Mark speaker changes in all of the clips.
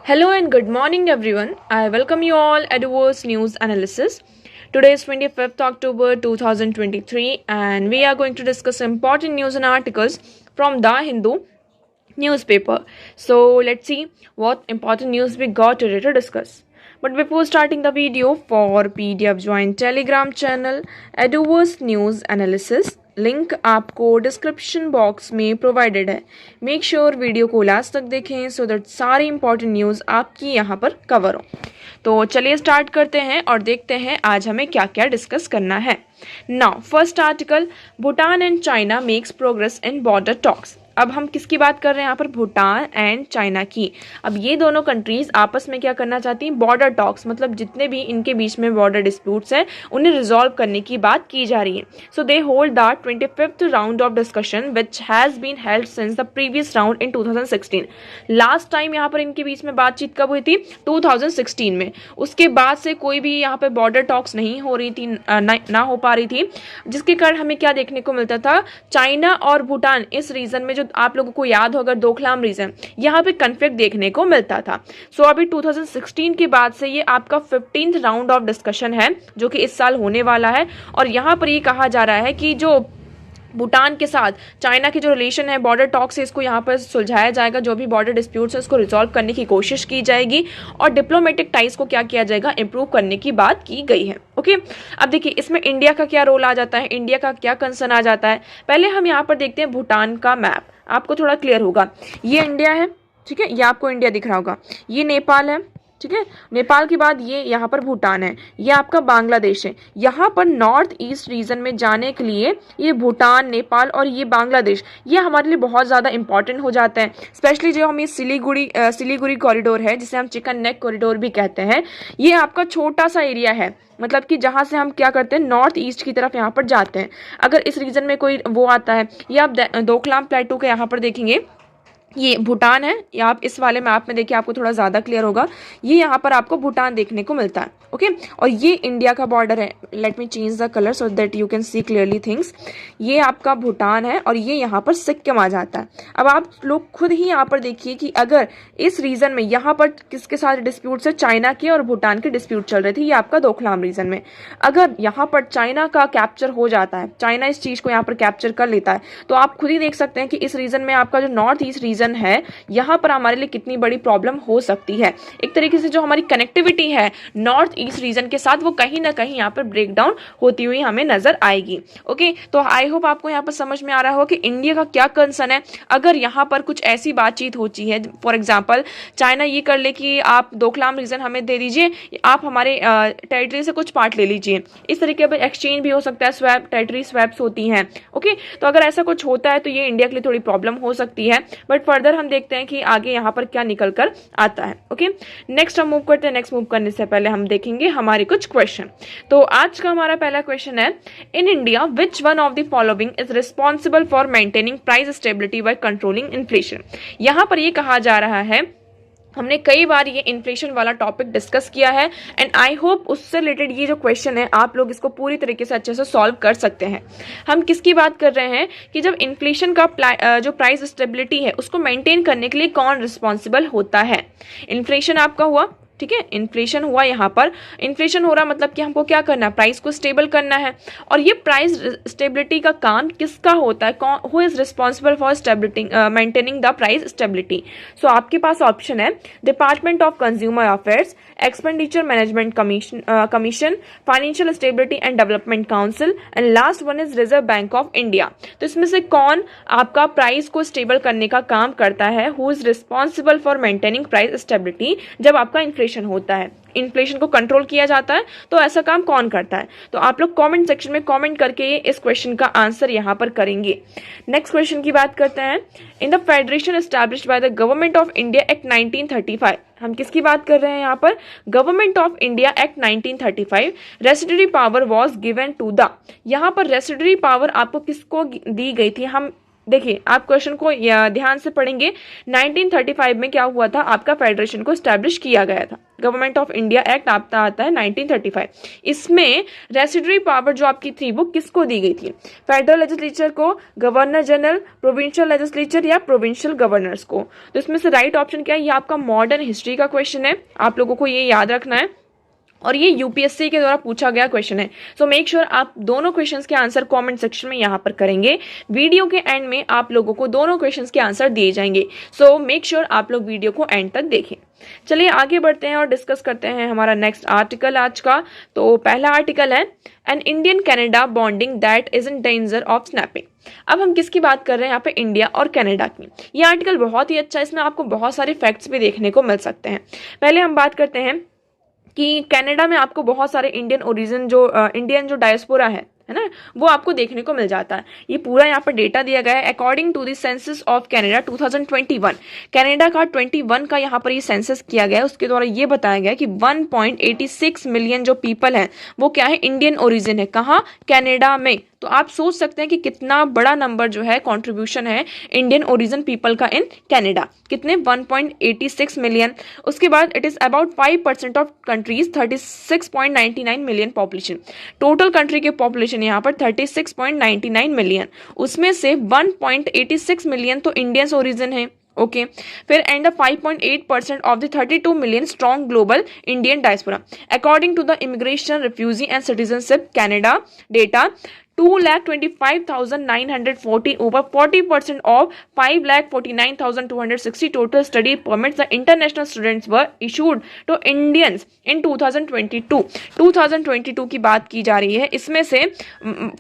Speaker 1: Hello and good morning everyone. I welcome you all at Eduverse News Analysis. Today is 25th October 2023 and we are going to discuss important news and articles from The Hindu newspaper. So let's see what important news we got today to discuss. But before starting the video, for PDF join Telegram channel Eduverse News Analysis. Link आपको description box में provided है. Make sure video को last तक देखें so that सारी important news आपकी यहाँ पर कवर हो. तो चलिए स्टार्ट करते हैं और देखते हैं आज हमें क्या क्या डिस्कस करना है. Now first article, Bhutan and China makes progress in border talks. अब हम किसकी बात कर रहे हैं यहाँ पर? भूटान एंड चाइना की. अब ये दोनों कंट्रीज आपस में क्या करना चाहती हैं? बॉर्डर टॉक्स, मतलब जितने भी इनके बीच में बॉर्डर डिस्प्यूट्स हैं उन्हें रिजॉल्व करने की बात की जा रही है. So they hold the 25th round of discussion which has been held since the previous round in 2016. Last time यहाँ पर इनके बीच में बातचीत कब हुई थी? 2016 में. उसके बाद से कोई भी यहाँ पर बॉर्डर टॉक्स नहीं हो रही थी, ना हो पा रही थी, जिसके कारण हमें क्या देखने को मिलता था? चाइना और भूटान इस रीजन में, जो आप लोगों को याद हो अगर दोकलाम रीजन, यहाँ पे कन्फ्लिक्ट देखने को मिलता था. सो अभी 2016 के बाद से ये आपका 15th राउंड ऑफ डिस्कशन है जो कि इस साल होने वाला है. और यहाँ पर ये कहा जा रहा है कि जो भूटान के साथ चाइना की जो रिलेशन है बॉर्डर टॉक से, इसको यहाँ पर सुलझाया जाएगा. जो भी बॉर्डर डिस्प्यूट्स है उसको रिजॉल्व करने की कोशिश की जाएगी और डिप्लोमेटिक टाइज को क्या किया जाएगा? इंप्रूव करने की बात की गई है. ओके, अब देखिए इसमें इंडिया का क्या रोल आ जाता है, इंडिया का क्या कंसर्न आ जाता है. पहले हम यहाँ पर देखते हैं भूटान का मैप, आपको थोड़ा क्लियर होगा. ये इंडिया है, ठीक है, ये आपको इंडिया दिख रहा होगा. ये नेपाल है, ठीक है, नेपाल के बाद ये यहाँ पर भूटान है, ये आपका बांग्लादेश है. यहाँ पर नॉर्थ ईस्ट रीजन में जाने के लिए ये भूटान, नेपाल और ये बांग्लादेश, ये हमारे लिए बहुत ज़्यादा इंपॉर्टेंट हो जाते हैं. स्पेशली जो हम ये सिलीगुड़ी कॉरिडोर है, जिसे हम चिकन नेक कॉरिडोर भी कहते हैं, ये आपका छोटा सा एरिया है. मतलब कि जहाँ से हम क्या करते हैं, नॉर्थ ईस्ट की तरफ यहाँ पर जाते हैं. अगर इस रीजन में कोई वो आता है, ये आप दोकलाम प्लेटू के यहाँ पर देखेंगे, ये भूटान है. या आप इस वाले मैप में देखिए, आपको थोड़ा ज़्यादा क्लियर होगा. ये यहाँ पर आपको भूटान देखने को मिलता है. ओके, और ये इंडिया का बॉर्डर है. Let me change the colour so that you can see clearly things. ये आपका भूटान है और ये यहाँ पर सिक्किम आ जाता है. अब आप लोग खुद ही यहाँ पर देखिए कि अगर इस रीजन में यहाँ पर किसके साथ डिस्प्यूट्स है? चाइना के और भूटान के डिस्प्यूट चल रहे थे. ये आपका दोकलाम रीजन में अगर यहाँ पर चाइना का कैप्चर हो जाता है, चाइना इस चीज़ को यहाँ पर कैप्चर कर लेता है, तो आप खुद ही देख सकते हैं कि इस रीजन में आपका जो नॉर्थ ईस्ट रीजन है, यहाँ पर हमारे लिए कितनी बड़ी प्रॉब्लम हो सकती है. एक तरीके से जो हमारी कनेक्टिविटी है नॉर्थ ईस्ट रीजन के साथ, वो कहीं ना कहीं यहाँ पर ब्रेक डाउन होती हुई हमें नजर आएगी. ओके, तो आई होप आपको यहाँ पर समझ में आ रहा हो कि इंडिया का क्या कंसर्न है. अगर यहाँ पर कुछ ऐसी बातचीत होती है, फॉर एग्जाम्पल चाइना ये कर ले कि आप दोकलाम रीजन हमें दे दीजिए, आप हमारे टेरिटरी से कुछ पार्ट ले लीजिए, इस तरीके पर एक्सचेंज भी हो सकता है, स्वैप, टेरिटरी स्वैप्स होती हैं. ओके, तो अगर ऐसा कुछ होता है तो ये इंडिया के लिए थोड़ी प्रॉब्लम हो सकती है. बट फर्दर हम देखते हैं कि आगे यहाँ पर क्या निकल कर आता है. ओके, नेक्स्ट हम मूव करते हैं. नेक्स्ट मूव करने से पहले हम देखेंगे हमारे कुछ क्वेश्चन. तो आज का हमारा पहला क्वेश्चन है, in India which one of the following is responsible for maintaining price stability by controlling inflation. यहाँ पर ये कहा जा रहा है, हमने कई बार ये इन्फ्लेशन वाला टॉपिक डिस्कस किया है एंड आई होप उससे रिलेटेड ये जो क्वेश्चन है आप लोग इसको पूरी तरीके से अच्छे से सॉल्व कर सकते हैं. हम किसकी बात कर रहे हैं कि जब इन्फ्लेशन का जो प्राइस स्टेबिलिटी है उसको मेंटेन करने के लिए कौन रिस्पॉन्सिबल होता है. इन्फ्लेशन आपका हुआ, ठीक है, इन्फ्लेशन हुआ, यहाँ पर इन्फ्लेशन हो रहा, मतलब कि हमको क्या करना है? प्राइस को स्टेबल करना है. और ये प्राइस स्टेबिलिटी का काम किसका होता है? कौन, who is responsible for stability, maintaining the price stability? So आपके पास ऑप्शन है department of consumer affairs, expenditure management commission, financial stability and development council and last one is reserve bank of India. तो इसमें से कौन आपका price को stable करने का काम करता है? Who is responsible for maintaining price stability जब आपका इन्फ्लेशन होता है, इन्फ्लेशन को कंट्रोल किया जाता है, तो ऐसा काम कौन करता है? तो आप लोग कमेंट सेक्शन में कमेंट करके इस क्वेश्चन का आंसर यहाँ पर करेंगे. नेक्स्ट क्वेश्चन की बात करते हैं. In the federation established by the Government of India Act 1935, हम किसकी बात कर रहे हैं यहाँ पर? Government of India Act 1935, residuary power was given to the. यहाँ पर रेसिडरी पावर आपको किसको दी गई थी? हम देखिए, आप क्वेश्चन को ध्यान से पढ़ेंगे. 1935 में क्या हुआ था? आपका फेडरेशन को स्टैब्लिश किया गया था. गवर्नमेंट ऑफ इंडिया एक्ट आपका आता है 1935। इसमें रेसिडरी पावर जो आपकी थी वो किसको दी गई थी? फेडरल लेजिस्लेचर को, गवर्नर जनरल, प्रोविंशियल लेजिस्लेचर या प्रोविंशियल गवर्नर्स को? तो इसमें से राइट ऑप्शन क्या है? ये आपका मॉडर्न हिस्ट्री का क्वेश्चन है, आप लोगों को ये याद रखना है और ये यूपीएससी के द्वारा पूछा गया क्वेश्चन है। सो मेक श्योर आप दोनों क्वेश्चंस के आंसर कमेंट सेक्शन में यहाँ पर करेंगे। वीडियो के एंड में आप लोगों को दोनों क्वेश्चंस के आंसर दिए जाएंगे। सो मेक श्योर आप लोग वीडियो को एंड तक देखें। चलिए आगे बढ़ते हैं और डिस्कस करते हैं हमारा नेक्स्ट आर्टिकल आज का। तो पहला आर्टिकल है an Indian Canada bonding that is in danger of snapping. अब हम किसकी बात कर रहे हैं यहाँ पे? इंडिया और कनाडा की। ये आर्टिकल बहुत ही अच्छा है, इसमें आपको बहुत सारे फैक्ट्स भी देखने को मिल सकते हैं। पहले हम बात करते हैं कि कनाडा में आपको बहुत सारे इंडियन ओरिजिन जो इंडियन जो डायस्पोरा है ना, वो आपको देखने को मिल जाता है। ये पूरा यहाँ पर डेटा दिया गया है according to the census of Canada 2021। Canada का 21 का यहाँ पर ये सेंसस किया गया है, उसके द्वारा ये बताया गया कि 1.86 मिलियन जो पीपल हैं वो क्या है? इंडियन ओरिजिन है। कहाँ? कनाडा में। तो आप सोच सकते हैं कि कितना बड़ा नंबर जो है कंट्रीब्यूशन है इंडियन ओरिजिन पीपल का इन कनाडा। कितने? 1.86 मिलियन। उसके बाद it is about 5% of countries, 36.99 million population. Total country के पॉपुलेशन यहाँ पर 36.99 मिलियन, उसमें से 1.86 मिलियन तो इंडियंस ओरिजिन है। ओके फिर and 5.8% of the 32 million strong global Indian diaspora according to the immigration, refugee and citizenship Canada data 2,25,940 over 40% of 5,49,260 total study permits the international students were issued to Indians in 2022। 2022 की बात की जा रही है। इसमें से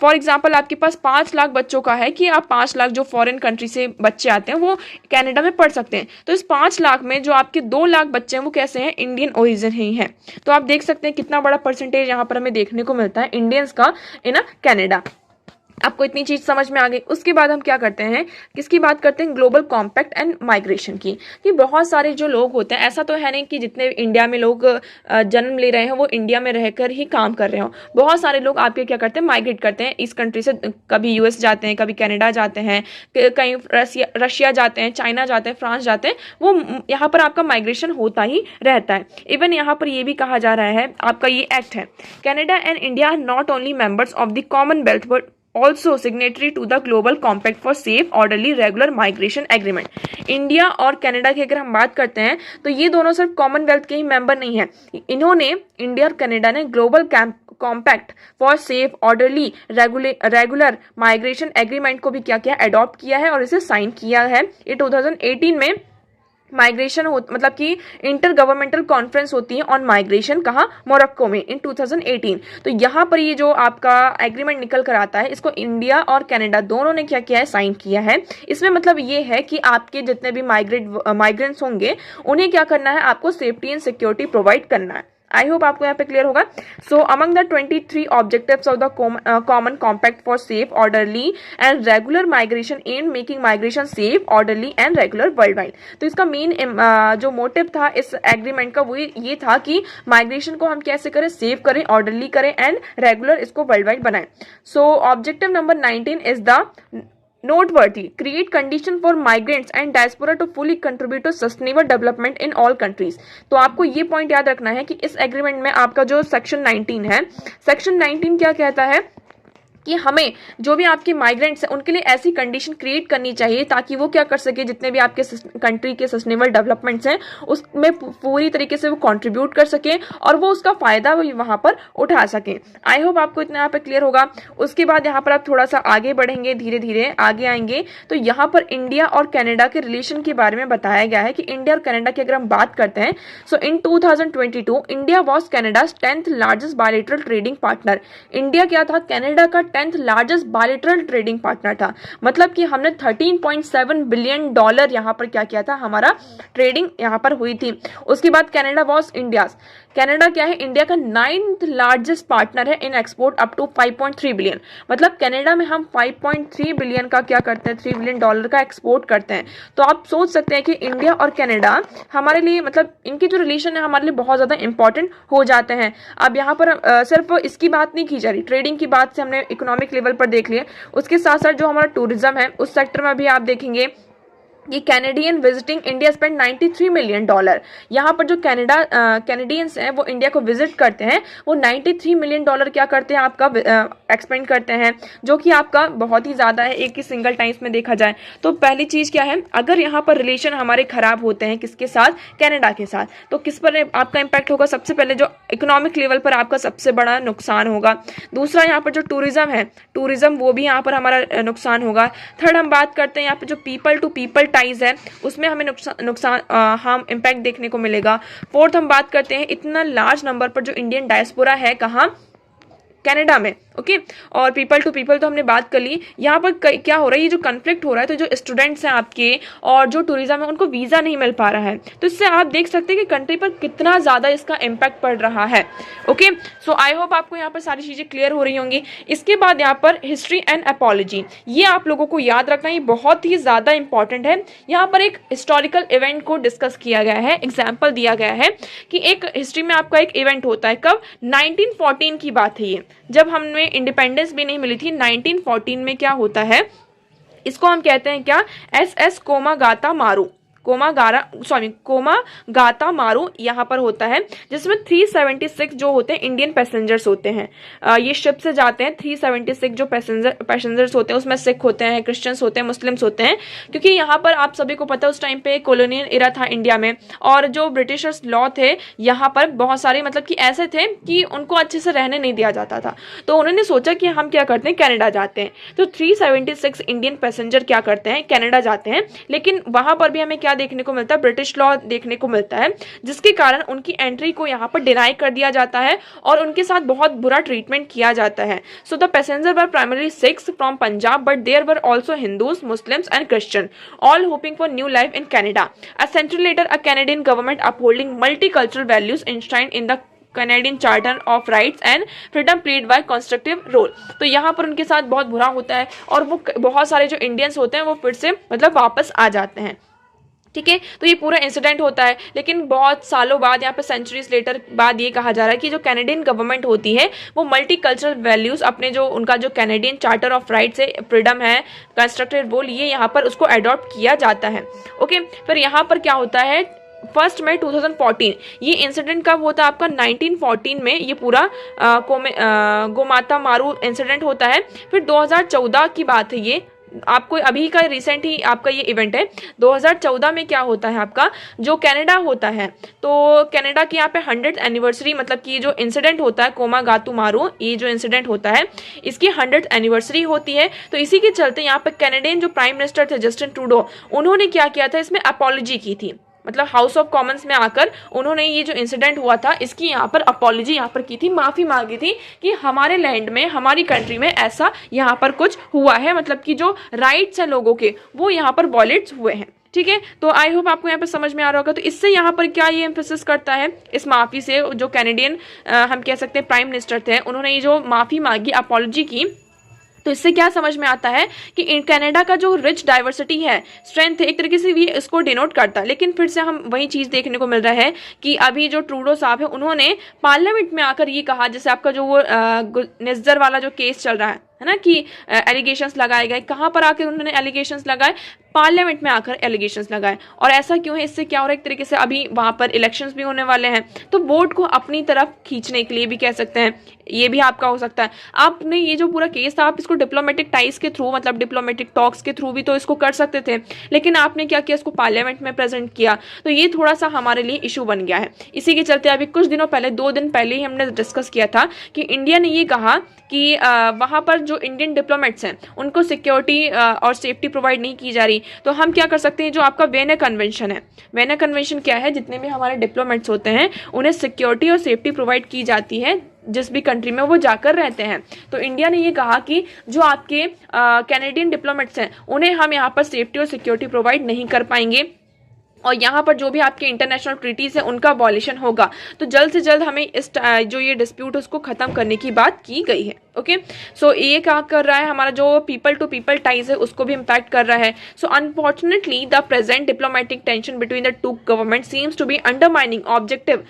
Speaker 1: for example आपके पास 5 लाख बच्चों का है कि आप 5 लाख जो फॉरेन कंट्री से बच्चे आते हैं वो कनाडा में पढ़ सकते हैं। तो इस 5 लाख में जो आपके 2 लाख बच्चे हैं वो कैसे हैं? इंडियन ओरिजिन ही हैं। तो आप देख सकते हैं कितना बड़ा परसेंटेज यहाँ पर हमें देखने को मिलता है इंडियंस का इन कनाडा। आपको इतनी चीज समझ में आ गई। उसके बाद हम क्या करते हैं? किसकी बात करते हैं? ग्लोबल कॉम्पैक्ट एंड माइग्रेशन की। कि बहुत सारे जो लोग होते हैं, ऐसा तो है नहीं कि जितने इंडिया में लोग जन्म ले रहे हैं वो इंडिया में रहकर ही काम कर रहे हो। बहुत सारे लोग आपके क्या करते हैं? माइग्रेट करते हैं इस कंट्री से, कभी यूएस जाते हैं, कभी कनाडा जाते हैं, कहीं रशिया जाते हैं, चाइना जाते हैं, फ्रांस जाते हैं। वो यहाँ पर आपका माइग्रेशन होता ही रहता है। इवन यहाँ पर ये भी कहा जा रहा है, आपका ये एक्ट है, Canada and India are not only members of the Commonwealth but also signatory to the global compact for safe orderly regular migration agreement। India और कनाडा की अगर हम बात करते हैं तो ये दोनों सिर्फ कॉमनवेल्थ के ही मेंबर नहीं है। इन्होंने, इंडिया और कनाडा ने global compact for safe orderly regular migration agreement को भी क्या किया? अडॉप्ट किया है और इसे साइन किया है। ये 2018 में माइग्रेशन हो, मतलब कि इंटर गवर्नमेंटल कॉन्फ्रेंस होती है ऑन माइग्रेशन, कहाँ? मोरक्को में इन 2018। तो यहाँ पर ये जो आपका एग्रीमेंट निकल कर आता है, इसको इंडिया और कनाडा दोनों ने क्या किया है? साइन किया है। इसमें मतलब ये है कि आपके जितने भी माइग्रेंट्स होंगे उन्हें क्या करना है? आपको सेफ्टी एंड सिक्योरिटी प्रोवाइड करना है। आई होप आपको यहाँ पे क्लियर होगा। सो among the 23 objectives of the common compact for safe orderly and regular migration and making migration safe orderly and regular world wide. तो इसका मेन जो मोटिव था इस एग्रीमेंट का वो ये था कि माइग्रेशन को हम कैसे करें? सेफ करें, ऑर्डरली करें एंड रेगुलर इसको वर्ल्ड वाइड बनाएं। सो objective number 19 is the noteworthy create condition for migrants and diaspora to fully contribute to sustainable development in all countries। तो आपको ये पॉइंट याद रखना है कि इस एग्रीमेंट में आपका जो सेक्शन 19 है, सेक्शन 19 क्या कहता है कि हमें जो भी आपके माइग्रेंट्स हैं उनके लिए ऐसी कंडीशन क्रिएट करनी चाहिए ताकि वो क्या कर सके, जितने भी आपके कंट्री के सस्टेनेबल डेवलपमेंट्स हैं उसमें पूरी तरीके से वो कंट्रीब्यूट कर सके और वो उसका फायदा वहाँ पर उठा सके। आई होप आपको इतना यहाँ पे क्लियर होगा। उसके बाद यहाँ पर आप थोड़ा सा आगे बढ़ेंगे, धीरे धीरे आगे आएंगे तो यहाँ पर इंडिया और कनाडा के रिलेशन के बारे में बताया गया है कि इंडिया और कनाडा की अगर हम बात करते हैं, so in 2022 India was Canada's 10th largest bilateral trading partner. India क्या था? कनाडा का 10th largest bilateral trading partner था। मतलब कि हमने $13.7 बिलियन यहाँ पर क्या किया था? हमारा ट्रेडिंग यहाँ पर हुई थी। उसके बाद कनाडा वॉज इंडियाज, कनाडा क्या है? इंडिया का 9th लार्जेस्ट पार्टनर है in export up to 5.3 billion. मतलब कनाडा में हम 5.3 बिलियन का क्या करते हैं? $3 बिलियन का एक्सपोर्ट करते हैं। तो आप सोच सकते हैं कि इंडिया और कनाडा हमारे लिए, मतलब इनके जो रिलेशन है हमारे लिए बहुत ज्यादा इंपॉर्टेंट हो जाते हैं। अब यहाँ पर सिर्फ इसकी बात नहीं की जा रही, ट्रेडिंग की बात से हमने इकोनॉमिक लेवल पर देख लिया, उसके साथ साथ जो हमारा टूरिज्म है उस सेक्टर में भी आप देखेंगे ये Canadian visiting India spend $93 million. यहाँ पर जो कैनेडियंस हैं वो इंडिया को विजिट करते हैं, वो $93 मिलियन क्या करते हैं, आपका एक्सपेंड करते हैं, जो कि आपका बहुत ही ज़्यादा है एक ही सिंगल टाइम्स में देखा जाए तो। पहली चीज़ क्या है, अगर यहाँ पर रिलेशन हमारे खराब होते हैं किसके साथ, कनाडा के साथ, तो किस पर आपका इम्पैक्ट होगा, सबसे पहले जो इकोनॉमिक लेवल पर आपका सबसे बड़ा नुकसान होगा। दूसरा यहाँ पर जो टूरिज्म है, टूरिज्म वो भी यहाँ पर हमारा नुकसान होगा। थर्ड हम बात करते हैं यहाँ पर जो पीपल टू पीपल टाइज है, उसमें हमें नुकसान हम इम्पैक्ट देखने को मिलेगा। फोर्थ हम बात करते हैं इतना लार्ज नंबर पर जो इंडियन डायस्पोरा है कहाँ, कनाडा में। ओके, और पीपल टू पीपल तो हमने बात कर ली। यहाँ पर क्या हो रहा है, ये जो कन्फ्लिक्ट हो रहा है, तो जो स्टूडेंट्स हैं आपके और जो टूरिज्म है उनको वीज़ा नहीं मिल पा रहा है, तो इससे आप देख सकते हैं कि कंट्री पर कितना ज़्यादा इसका इम्पैक्ट पड़ रहा है। ओके, सो आई होप आपको यहाँ पर सारी चीज़ें क्लियर हो रही होंगी। इसके बाद यहाँ पर हिस्ट्री एंड अपॉलॉजी, ये आप लोगों को याद रखना, ये बहुत ही ज़्यादा इंपॉर्टेंट है। यहाँ पर एक हिस्टोरिकल इवेंट को डिस्कस किया गया है, एग्जाम्पल दिया गया है कि एक हिस्ट्री में आपका एक इवेंट होता है, कब, 1914 की बात है ये, जब हमें इंडिपेंडेंस भी नहीं मिली थी। 1914 में क्या होता है, इसको हम कहते हैं क्या, SS कोमागाता मारू, कोमागाता मारू यहाँ पर होता है, जिसमें 376 जो होते हैं इंडियन पैसेंजर्स होते हैं। ये शिप से जाते हैं। 376 जो पैसेंजर्स होते हैं उसमें सिख होते हैं, क्रिश्चियंस होते हैं, मुस्लिम्स होते हैं, क्योंकि यहाँ पर आप सभी को पता है उस टाइम पे कॉलोनियल एरा था इंडिया में, और जो ब्रिटिशर्स लॉ थे यहाँ पर बहुत सारे मतलब कि ऐसे थे कि उनको अच्छे से रहने नहीं दिया जाता था, तो उन्होंने सोचा कि हम क्या करते हैं, कनाडा जाते हैं। तो 376 इंडियन पैसेंजर क्या करते हैं, कनाडा जाते हैं, लेकिन वहां पर भी हमें क्या देखने को मिलता है, ब्रिटिश लॉ देखने को मिलता है, जिसके कारण उनकी एंट्री को यहाँ पर डिनाई कर दिया जाता है और उनके साथ बहुत बुरा ट्रीटमेंट किया जाता है। So the passenger were primarily Sikhs from Punjab, but there were also Hindus, Muslims and Christian, all hoping for new life in Canada. A century later, a Canadian government upholding multicultural values enshrined in the Canadian charter of rights and freedom played by constructive role. तो यहाँ पर उनके साथ बहुत बुरा होता है और वो बहुत सारे जो इंडियंस होते हैं वो फिर से मतलब वापस आ जाते हैं। ठीक है, तो ये पूरा इंसिडेंट होता है, लेकिन बहुत सालों बाद, यहाँ पे सेंचुरीज लेटर बाद ये कहा जा रहा है कि जो कैनेडियन गवर्नमेंट होती है वो मल्टी कल्चरल वैल्यूज अपने जो उनका जो कैनेडियन चार्टर ऑफ राइट्स है, फ्रीडम है, कंस्ट्रक्टिव रोल, ये यहाँ पर उसको अडॉप्ट किया जाता है। ओके, फिर यहाँ पर क्या होता है, 1 मई 2014, ये इंसिडेंट कब होता है आपका, 1914 में ये पूरा गोमाता मारू इंसिडेंट होता है। फिर 2014 की बात है, ये आपको अभी का रिसेंट ही आपका ये इवेंट है। 2014 में क्या होता है आपका, जो कनाडा होता है, तो कनाडा की यहाँ पे 100th एनिवर्सरी, मतलब कि जो इंसिडेंट होता है कोमागातू मारू, ये जो इंसिडेंट होता है इसकी 100th एनिवर्सरी होती है। तो इसी के चलते यहाँ पे कैनेडियन जो प्राइम मिनिस्टर थे जस्टिन ट्रूडो, उन्होंने क्या किया था, इसमें अपॉलॉजी की थी, मतलब हाउस ऑफ कॉमन्स में आकर उन्होंने ये जो इंसिडेंट हुआ था इसकी यहाँ पर अपॉलॉजी यहाँ पर की थी, माफ़ी मांगी थी कि हमारे लैंड में, हमारी कंट्री में ऐसा यहाँ पर कुछ हुआ है, मतलब कि जो राइट्स हैं लोगों के वो यहाँ पर वॉलेट्स हुए हैं। ठीक है, तो आई होप आपको यहाँ पर समझ में आ रहा होगा। तो इससे यहाँ पर क्या ये एम्फेसिस करता है, इस माफ़ी से जो कैनेडियन हम कह सकते हैं प्राइम मिनिस्टर थे, उन्होंने ये जो माफ़ी मांगी, अपॉलॉजी की, तो इससे क्या समझ में आता है कि कनाडा का जो रिच डाइवर्सिटी है, स्ट्रेंथ है, एक तरीके से भी इसको डिनोट करता है। लेकिन फिर से हम वही चीज़ देखने को मिल रहा है कि अभी जो ट्रूडो साहब है उन्होंने पार्लियामेंट में आकर ये कहा, जैसे आपका जो वो निज्जर वाला जो केस चल रहा है ना, कि एलिगेशंस लगाए गए, कहाँ पर आकर उन्होंने एलिगेशंस लगाए, पार्लियामेंट में आकर एलिगेशंस लगाए। और ऐसा क्यों है, इससे क्या हो रहा है, एक तरीके से अभी वहाँ पर इलेक्शंस भी होने वाले हैं, तो वोट को अपनी तरफ खींचने के लिए भी कह सकते हैं, ये भी आपका हो सकता है। आपने ये जो पूरा केस था, आप इसको डिप्लोमेटिक टाइज के थ्रू, मतलब डिप्लोमेटिक टॉक्स के थ्रू भी तो इसको कर सकते थे, लेकिन आपने क्या किया, इसको पार्लियामेंट में प्रेजेंट किया, तो ये थोड़ा सा हमारे लिए इशू बन गया है। इसी के चलते अभी कुछ दिनों पहले, 2 दिन पहले ही हमने डिस्कस किया था कि इंडिया ने ये कहा कि वहाँ पर जो इंडियन डिप्लोमेट्स हैं उनको सिक्योरिटी और सेफ्टी प्रोवाइड नहीं की जा रही, तो हम क्या कर सकते हैं, जो आपका वेना कन्वेंशन है, वेना कन्वेंशन क्या है, जितने भी हमारे डिप्लोमेट्स होते हैं उन्हें सिक्योरिटी और सेफ्टी प्रोवाइड की जाती है जिस भी कंट्री में वो जाकर रहते हैं। तो इंडिया ने ये कहा कि जो आपके कैनेडियन डिप्लोमेट्स हैं उन्हें हम यहाँ पर सेफ्टी और सिक्योरिटी प्रोवाइड नहीं कर पाएंगे, और यहाँ पर जो भी आपके इंटरनेशनल ट्रीटीज है उनका वॉल्यूशन होगा। तो जल्द से जल्द हमें इस जो ये डिस्प्यूट उसको खत्म करने की बात की गई है। ओके, सो ये क्या कर रहा है, हमारा जो पीपल टू पीपल टाइज है उसको भी इम्पैक्ट कर रहा है। So unfortunately the present diplomatic tension between the two government seems to be undermining objective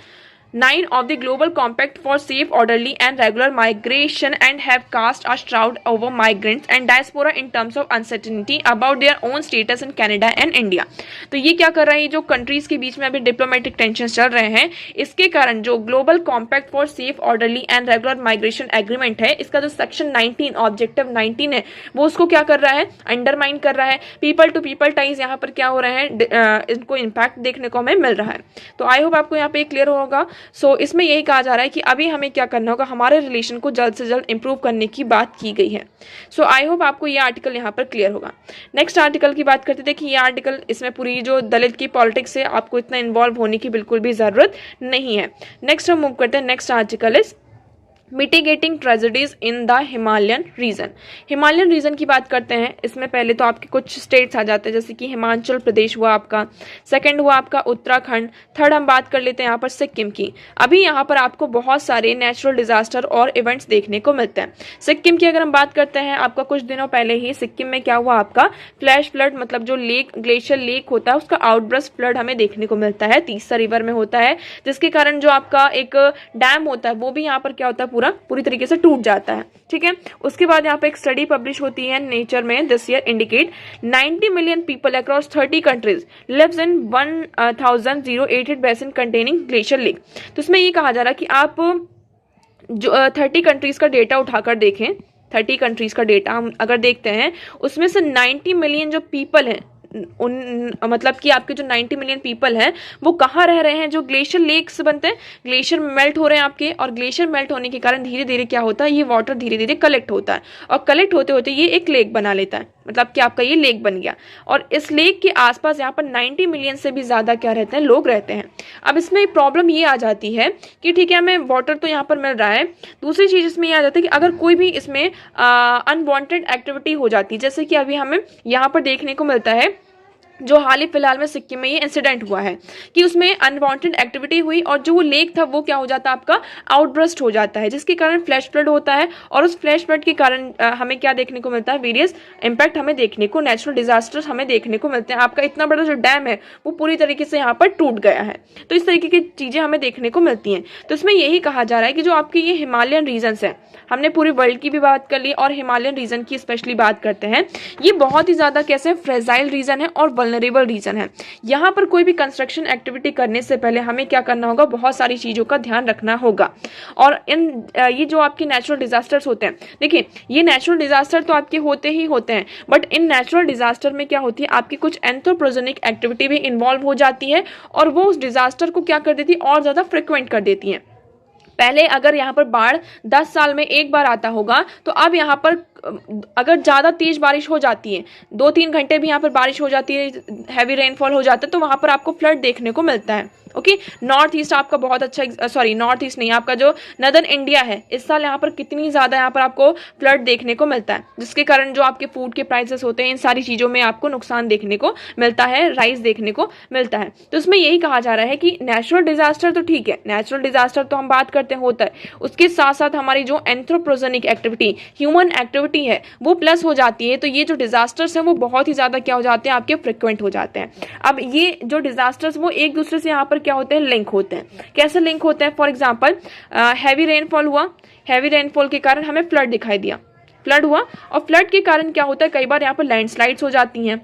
Speaker 1: 9 of the Global Compact for Safe, Orderly and Regular Migration and have cast a shroud over migrants and diaspora in terms of uncertainty about their own status in Canada and India। तो ये क्या कर रहा है, जो countries के बीच में अभी डिप्लोमेटिक टेंशन चल रहे हैं, इसके कारण जो global compact for safe, orderly and regular migration agreement है, इसका जो सेक्शन 19 ऑब्जेक्टिव 19 है, वो उसको क्या कर रहा है, अंडरमाइन कर रहा है। पीपल टू पीपल टाइज यहाँ पर क्या हो रहे हैं, इनको इम्पैक्ट देखने को हमें मिल रहा है। तो आई होप आपको यहाँ पे क्लियर होगा। सो इसमें यही कहा जा रहा है कि अभी हमें क्या करना होगा, हमारे रिलेशन को जल्द से जल्द इंप्रूव करने की बात की गई है। सो आई होप आपको ये आर्टिकल यहाँ पर क्लियर होगा। नेक्स्ट आर्टिकल की बात करते थे कि ये आर्टिकल, इसमें पूरी जो दलित की पॉलिटिक्स है, आपको इतना इन्वॉल्व होने की बिल्कुल भी जरूरत नहीं है। नेक्स्ट हम मूव करते हैं। Next article is mitigating tragedies in the Himalayan region. Himalayan region की बात करते हैं। इसमें पहले तो आपके कुछ स्टेट्स आ जाते हैं, जैसे कि हिमाचल प्रदेश हुआ आपका, सेकंड हुआ आपका उत्तराखंड, थर्ड हम बात कर लेते हैं यहाँ पर सिक्किम की। अभी यहाँ पर आपको बहुत सारे नेचुरल डिजास्टर और इवेंट्स देखने को मिलते हैं। सिक्किम की अगर हम बात करते हैं, आपका कुछ दिनों पहले ही सिक्किम में क्या हुआ, आपका फ्लैश फ्लड, मतलब जो लेक, ग्लेशियर लेक होता है, उसका आउटब्रस्ट फ्लड हमें देखने को मिलता है, तीसरा रिवर में होता है, जिसके कारण जो आपका एक डैम होता है वो भी यहाँ पर क्या होता है, पूरी तरीके से टूट जाता है। ठीक है। उसके बाद यहाँ पे एक स्टडी पब्लिश होती है नेचर में, this year indicate 90 million people across 30 countries lives in 1088 basin containing glacier lake. तो इसमें ये कहा जा रहा है कि आप जो 30 कंट्रीज का डेटा उठाकर देखें, 30 कंट्रीज का डेटा हम अगर देखते हैं, उसमें से 90 मिलियन जो पीपल हैं, मतलब कि आपके जो 90 मिलियन पीपल हैं वो कहाँ रह रहे हैं, जो ग्लेशियर लेक से बनते हैं, ग्लेशियर मेल्ट हो रहे हैं आपके, और ग्लेशियर मेल्ट होने के कारण धीरे धीरे क्या होता है, ये वाटर धीरे धीरे कलेक्ट होता है, और कलेक्ट होते होते ये एक लेक बना लेता है, मतलब कि आपका ये लेक बन गया। और इस लेक के आसपास यहाँ पर 90 मिलियन से भी ज्यादा क्या रहते हैं, लोग रहते हैं। अब इसमें प्रॉब्लम ये आ जाती है कि ठीक है, हमें वाटर तो यहाँ पर मिल रहा है, दूसरी चीज इसमें ये आ जाती है कि अगर कोई भी इसमें अनवांटेड एक्टिविटी हो जाती है, जैसे कि अभी हमें यहाँ पर देखने को मिलता है, जो हाल ही फिलहाल में सिक्किम में ये इंसिडेंट हुआ है कि उसमें अनवांटेड एक्टिविटी हुई और जो वो लेक था वो क्या हो जाता है, आपका आउटब्रस्ट हो जाता है, जिसके कारण फ्लैश फ्लड होता है। और उस फ्लैश फ्लड के कारण हमें क्या देखने को मिलता है, वेरियस इम्पैक्ट हमें देखने को, नेचुरल डिजास्टर्स हमें देखने को मिलते हैं। आपका इतना बड़ा जो डैम है वो पूरी तरीके से यहाँ पर टूट गया है। तो इस तरीके की चीजें हमें देखने को मिलती हैं। तो इसमें यही कहा जा रहा है कि जो आपके ये हिमालयन रीजन्स है, हमने पूरी वर्ल्ड की भी बात कर ली और हिमालयन रीजन की स्पेशली बात करते हैं, ये बहुत ही ज्यादा कैसे फ्रेजाइल रीजन है और वल्नरेबल रीजन है। यहाँ पर कोई भी कंस्ट्रक्शन एक्टिविटी करने से पहले हमें क्या करना होगा, बहुत सारी चीजों का ध्यान रखना होगा। और ये जो आपके नेचुरल डिजास्टर्स होते हैं, देखिए ये नेचुरल डिजास्टर तो आपके होते ही होते हैं, बट इन नेचुरल डिजास्टर में क्या होती है, आपकी कुछ एंथ्रोपोजेनिक एक्टिविटी भी इन्वॉल्व हो जाती है और वो उस डिजास्टर को क्या कर देती है, और ज्यादा फ्रिक्वेंट कर देती है। पहले अगर यहाँ पर बाढ़ 10 साल में एक बार आता होगा, तो अब यहाँ पर अगर ज़्यादा तेज बारिश हो जाती है, 2-3 घंटे भी यहाँ पर बारिश हो जाती है, हैवी रेनफॉल हो जाता है, तो वहाँ पर आपको फ्लड देखने को मिलता है। ओके, नॉर्थ ईस्ट आपका बहुत अच्छा, सॉरी नॉर्थ ईस्ट नहीं, आपका जो नदर्न इंडिया है, इस साल यहाँ पर कितनी ज़्यादा यहाँ पर आपको फ्लड देखने को मिलता है, जिसके कारण जो आपके फूड के प्राइसेस होते हैं, इन सारी चीज़ों में आपको नुकसान देखने को मिलता है, राइस देखने को मिलता है। तो इसमें यही कहा जा रहा है कि नेचुरल डिजास्टर तो ठीक है, नेचुरल डिजास्टर तो हम बात करते हैं होता है, उसके साथ साथ हमारी जो एंथ्रोपोजेनिक एक्टिविटी, ह्यूमन एक्टिविटी है, वो प्लस हो जाती है। तो ये जो डिजास्टर्स हैं वो बहुत ही ज़्यादा क्या हो जाते हैं, आपके फ्रिक्वेंट हो जाते हैं। अब ये जो डिजास्टर्स वो एक दूसरे से यहाँ पर क्या होते हैं, लिंक होते हैं। कैसे लिंक होते हैं, फॉर एग्जांपल हैवी रेनफॉल हुआ, हैवी रेनफॉल के कारण हमें फ्लड दिखाई दिया, फ्लड हुआ, और फ्लड के कारण क्या होता है, कई बार यहाँ पर लैंडस्लाइड्स हो जाती हैं।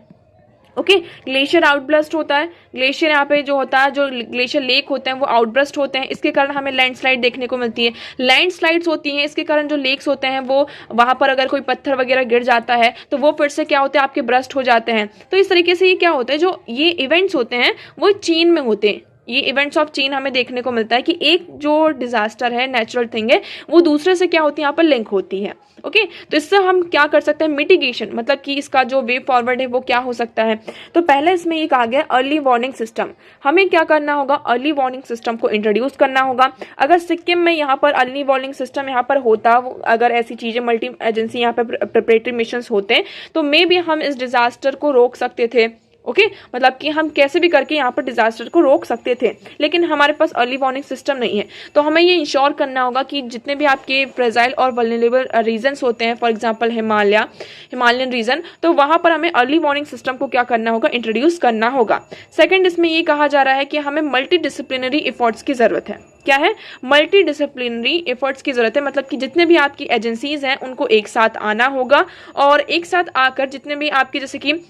Speaker 1: ओके, ग्लेशियर आउटब्रस्ट होता है, ग्लेशियर यहाँ पे जो होता है, जो ग्लेशियर लेक होते हैं वो आउटब्रस्ट होते हैं, इसके कारण हमें लैंडस्लाइड देखने को मिलती है। लैंडस्लाइड्स होती हैं, इसके कारण जो लेक्स होते हैं वो वहां पर अगर कोई पत्थर वगैरह गिर जाता है तो वो फिर से क्या होते हैं, आपके ब्रस्ट हो जाते हैं। तो इस तरीके से ये क्या होता है, जो ये इवेंट्स होते हैं वो चीन में होते हैं, ये इवेंट्स ऑफ चीन हमें देखने को मिलता है कि एक जो डिजास्टर है, नेचुरल थिंग है, वो दूसरे से क्या होती है, यहाँ पर लिंक होती है। ओके, तो इससे हम क्या कर सकते हैं, मिटिगेशन, मतलब कि इसका जो वे फॉरवर्ड है वो क्या हो सकता है। तो पहले इसमें ये कहा गया अर्ली वार्निंग सिस्टम, हमें क्या करना होगा, अर्ली वार्निंग सिस्टम को इंट्रोड्यूस करना होगा। अगर सिक्किम में यहाँ पर अर्ली वार्निंग सिस्टम यहाँ पर होता, अगर ऐसी चीजें मल्टी एजेंसी यहाँ पर प्रिपरेटरी मिशन होते, तो मे बी हम इस डिजास्टर को रोक सकते थे, ओके मतलब कि हम कैसे भी करके यहाँ पर डिजास्टर को रोक सकते थे, लेकिन हमारे पास अर्ली वार्निंग सिस्टम नहीं है। तो हमें ये इंश्योर करना होगा कि जितने भी आपके फ्रेजाइल और वल्नरेबल रीजन्स होते हैं, फॉर एग्जांपल हिमालयन रीजन, तो वहां पर हमें अर्ली वार्निंग सिस्टम को क्या करना होगा, इंट्रोड्यूस करना होगा। सेकेंड, इसमें ये कहा जा रहा है कि हमें मल्टी डिसिप्लिनरी एफर्ट्स की जरूरत है। क्या है? मल्टी डिसिप्लिनरी एफर्ट्स की जरूरत है, मतलब कि जितने भी आपकी एजेंसीज हैं उनको एक साथ आना होगा और एक साथ आकर जितने भी आपके जैसे कि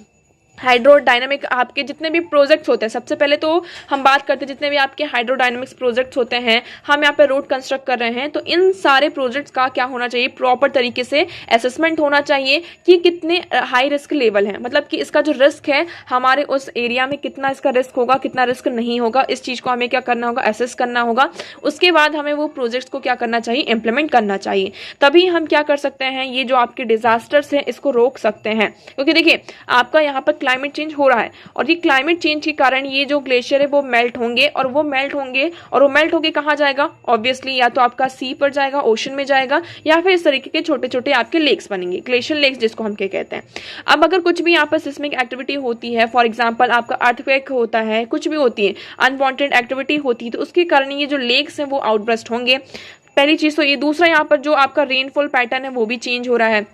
Speaker 1: हाइड्रोडायनामिक आपके जितने भी प्रोजेक्ट्स होते हैं, सबसे पहले तो हम बात करते हैं जितने भी आपके हाइड्रोडायनामिक्स प्रोजेक्ट्स होते हैं, हम यहाँ पे रोड कंस्ट्रक्ट कर रहे हैं, तो इन सारे प्रोजेक्ट्स का क्या होना चाहिए, प्रॉपर तरीके से असेसमेंट होना चाहिए कि कितने हाई रिस्क लेवल है, मतलब कि इसका जो रिस्क है हमारे उस एरिया में कितना इसका रिस्क होगा, कितना रिस्क नहीं होगा, इस चीज़ को हमें क्या करना होगा, असेस करना होगा। उसके बाद हमें वो प्रोजेक्ट्स को क्या करना चाहिए, इंप्लीमेंट करना चाहिए। तभी हम क्या कर सकते हैं, ये जो आपके डिजास्टर्स हैं इसको रोक सकते हैं। क्योंकि देखिए आपका यहाँ पर क्लाइमेट चेंज हो रहा है और ये क्लाइमेट चेंज के कारण ये जो ग्लेशियर है वो मेल्ट होंगे और वो मेल्ट होके कहाँ जाएगा, ऑब्वियसली या तो आपका सी पर जाएगा, ओशन में जाएगा, या फिर इस तरीके के छोटे छोटे आपके लेक्स बनेंगे, ग्लेशियर लेक्स जिसको हम क्या कहते हैं। अब अगर कुछ भी यहाँ पर सिस्मिक एक्टिविटी होती है, फॉर एग्जाम्पल आपका अर्थक्वेक होता है, कुछ भी होती है, अनवांटेड एक्टिविटी होती है, तो उसके कारण ये जो लेक्स हैं वो आउटब्रस्ट होंगे। पहली चीज तो ये। दूसरा, यहाँ पर जो आपका रेनफॉल पैटर्न है वो भी चेंज हो रहा है,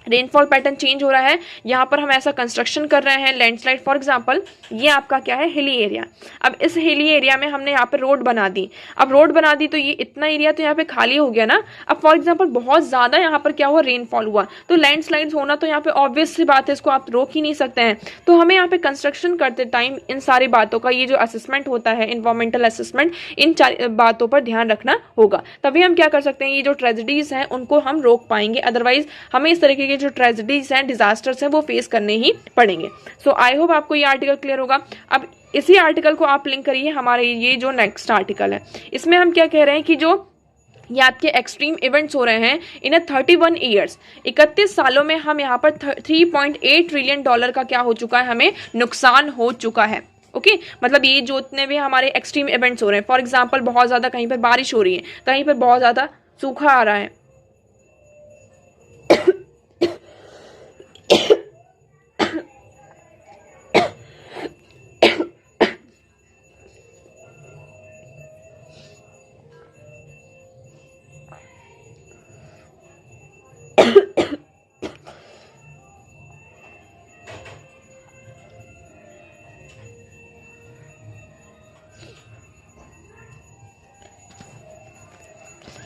Speaker 1: रेनफॉल पैटर्न चेंज हो रहा है। यहाँ पर हम ऐसा कंस्ट्रक्शन कर रहे हैं, लैंडस्लाइड फॉर एग्जांपल, ये आपका क्या है, हिली एरिया। अब इस हिली एरिया में हमने यहाँ पे रोड बना दी। अब रोड बना दी तो ये इतना एरिया तो यहाँ पे खाली हो गया ना। अब फॉर एग्जांपल बहुत ज्यादा यहाँ पर क्या हुआ, रेनफॉल हुआ, तो लैंडस्लाइड्स होना तो यहाँ पे ऑब्वियस सी बात है, इसको आप रोक ही नहीं सकते हैं। तो हमें यहाँ पे कंस्ट्रक्शन करते टाइम इन सारी बातों का, ये जो असेसमेंट होता है, इन्वायरमेंटल असेसमेंट, इन बातों पर ध्यान रखना होगा। तभी हम क्या कर सकते हैं, ये जो ट्रेजेडीज हैं उनको हम रोक पाएंगे। अदरवाइज हमें इस तरीके के जो ट्रेजेडीज हैं, डिजास्टर्स हैं, वो फेस करने ही पड़ेंगे। सो आई होप आपको ये आर्टिकल क्लियर होगा। अब इसी आर्टिकल को आप लिंक करिए हमारे ये जो नेक्स्ट आर्टिकल है, इसमें हम क्या कह रहे हैं कि जो ये आपके एक्सट्रीम इवेंट्स हो रहे हैं इन 31 ईयर्स, 31 सालों में हम यहाँ पर 3.8 ट्रिलियन डॉलर का क्या हो चुका है, हमें नुकसान हो चुका है। ओके मतलब ये जो इतने भी हमारे एक्सट्रीम इवेंट्स हो रहे हैं, फॉर एग्जांपल बहुत ज्यादा कहीं पर बारिश हो रही है, कहीं पर बहुत ज्यादा सूखा आ रहा है,